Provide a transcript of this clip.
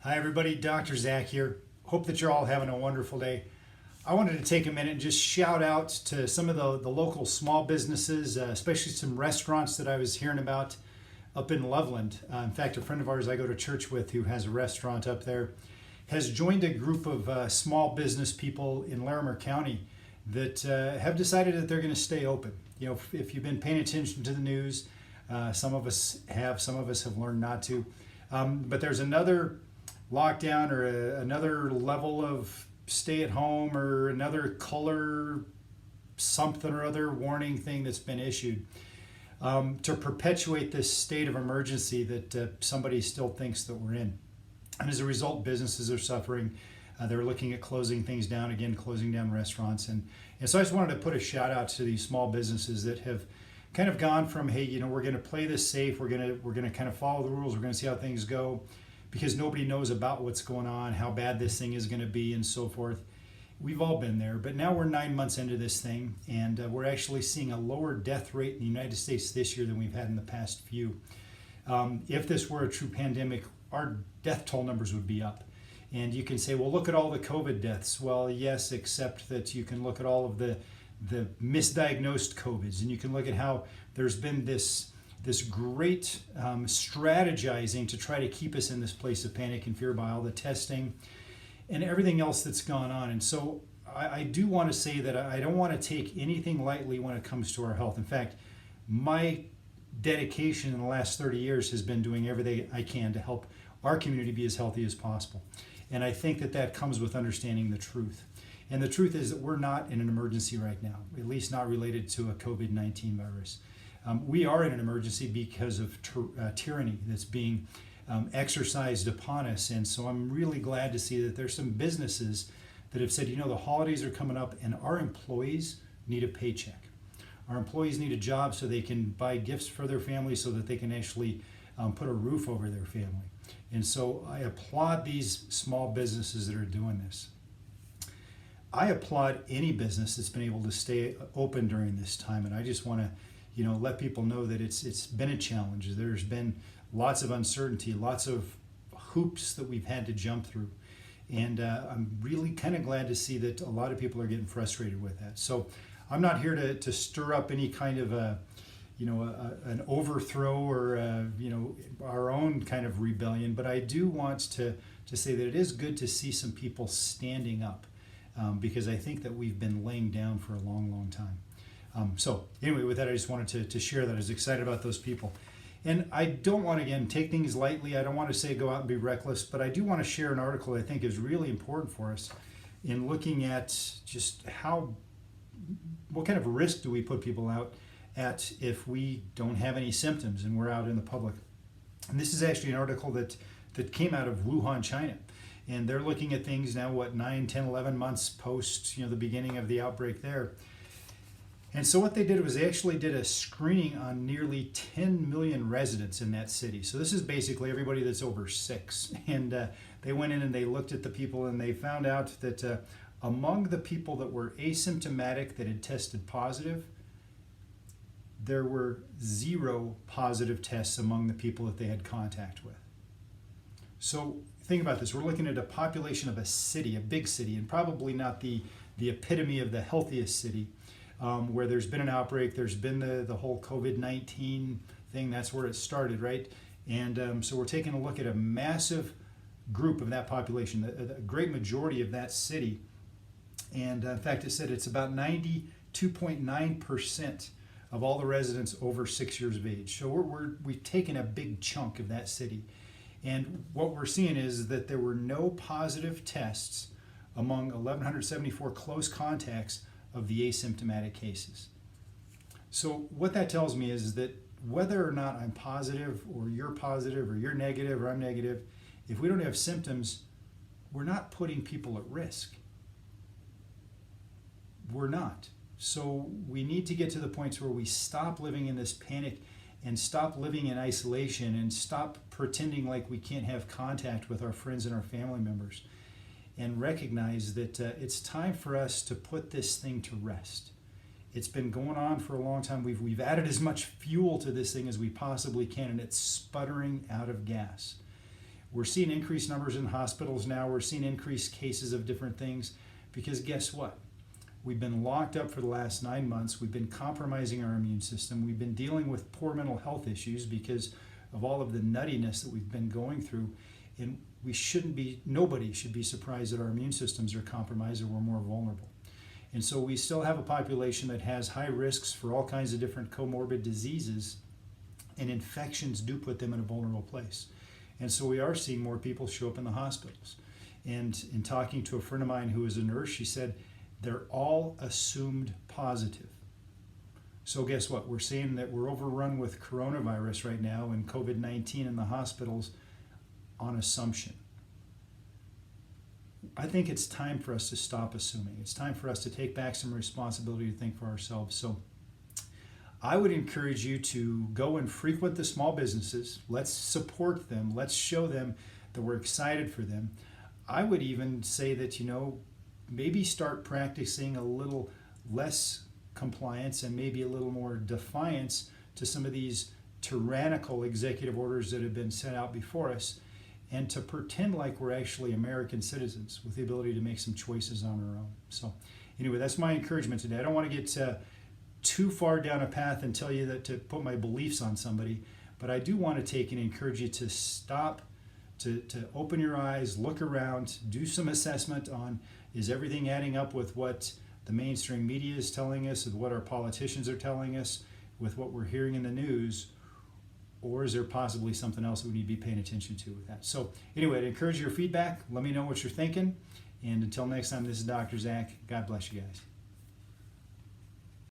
Hi, everybody. Dr. Zach here. Hope that you're all having a wonderful day. I wanted to take a minute and just shout out to some of the local small businesses, especially some restaurants that I was hearing about up in Loveland. In fact, a friend of ours I go to church with who has a restaurant up there has joined a group of small business people in Larimer County that have decided that they're going to stay open. You know, if you've been paying attention to the news, some of us have learned not to. But there's another lockdown or another level of stay at home or another color something or other warning thing that's been issued to perpetuate this state of emergency that somebody still thinks that we're in. And as a result, businesses are suffering. They're looking at closing things down again, closing down restaurants. And so I just wanted to put a shout out to these small businesses that have kind of gone from, hey, you know, we're going to play this safe. We're going to kind of follow the rules. We're going to see how things go, because nobody knows about what's going on, how bad this thing is going to be, and so forth. We've all been there, but now we're 9 months into this thing, and we're actually seeing a lower death rate in the United States this year than we've had in the past few. If this were a true pandemic, our death toll numbers would be up. And you can say, well, look at all the COVID deaths. Well, yes, except that you can look at all of the misdiagnosed COVIDs, and you can look at how there's been this great strategizing to try to keep us in this place of panic and fear by all the testing and everything else that's gone on. And so I do want to say that I don't want to take anything lightly when it comes to our health. In fact, my dedication in the last 30 years has been doing everything I can to help our community be as healthy as possible. And I think that comes with understanding the truth. And the truth is that we're not in an emergency right now, at least not related to a COVID-19 virus. We are in an emergency because of tyranny that's being exercised upon us. And so I'm really glad to see that there's some businesses that have said, you know, the holidays are coming up and our employees need a paycheck. Our employees need a job so they can buy gifts for their family, so that they can actually put a roof over their family. And so I applaud these small businesses that are doing this. I applaud any business that's been able to stay open during this time. And I just want to let people know that it's been a challenge. There's been lots of uncertainty, lots of hoops that we've had to jump through. And I'm really kind of glad to see that a lot of people are getting frustrated with that. So I'm not here to stir up any kind of an overthrow or our own kind of rebellion, but I do want to say that it is good to see some people standing up, because I think that we've been laying down for a long, long time. So anyway, with that, I just wanted to share that I was excited about those people. And I don't want to, again, take things lightly. I don't want to say go out and be reckless, but I do want to share an article I think is really important for us in looking at just what kind of risk do we put people out at if we don't have any symptoms and we're out in the public. And this is actually an article that came out of Wuhan, China. And they're looking at things now, 9, 10, 11 months post the beginning of the outbreak there. And so what they did was they actually did a screening on nearly 10 million residents in that city. So this is basically everybody that's over 6. And they went in and they looked at the people, and they found out that among the people that were asymptomatic that had tested positive, there were 0 positive tests among the people that they had contact with. So think about this. We're looking at a population of a city, a big city, and probably not the epitome of the healthiest city, where there's been an outbreak. There's been the whole COVID-19 thing. That's where it started, right? And so we're taking a look at a massive group of that population, a great majority of that city. And in fact, it said it's about 92.9% of all the residents over 6 years of age. So we've taken a big chunk of that city. And what we're seeing is that there were no positive tests among 1,174 close contacts of the asymptomatic cases. So what that tells me is that whether or not I'm positive or you're negative or I'm negative, if we don't have symptoms, we're not putting people at risk. We're not. So we need to get to the points where we stop living in this panic and stop living in isolation and stop pretending like we can't have contact with our friends and our family members, and recognize that it's time for us to put this thing to rest. It's been going on for a long time. We've added as much fuel to this thing as we possibly can, and it's sputtering out of gas. We're seeing increased numbers in hospitals now. We're seeing increased cases of different things because guess what? We've been locked up for the last 9 months. We've been compromising our immune system. We've been dealing with poor mental health issues because of all of the nuttiness that we've been going through. And nobody should be surprised that our immune systems are compromised or we're more vulnerable. And so we still have a population that has high risks for all kinds of different comorbid diseases, and infections do put them in a vulnerable place. And so we are seeing more people show up in the hospitals. And in talking to a friend of mine who is a nurse, she said they're all assumed positive. So guess what? We're seeing that we're overrun with coronavirus right now and COVID-19 in the hospitals on assumption. I think it's time for us to stop assuming. It's time for us to take back some responsibility to think for ourselves. So I would encourage you to go and frequent the small businesses. Let's support them. Let's show them that we're excited for them. I would even say that, maybe start practicing a little less compliance and maybe a little more defiance to some of these tyrannical executive orders that have been set out before us, and to pretend like we're actually American citizens with the ability to make some choices on our own. So anyway, that's my encouragement today. I don't want to get too far down a path and tell you that to put my beliefs on somebody, but I do want to take and encourage you to stop, to open your eyes, look around, do some assessment on, is everything adding up with what the mainstream media is telling us, with what our politicians are telling us, with what we're hearing in the news, or is there possibly something else that we need to be paying attention to with that? So anyway, I'd encourage your feedback. Let me know what you're thinking. And until next time, this is Dr. Zach. God bless you guys.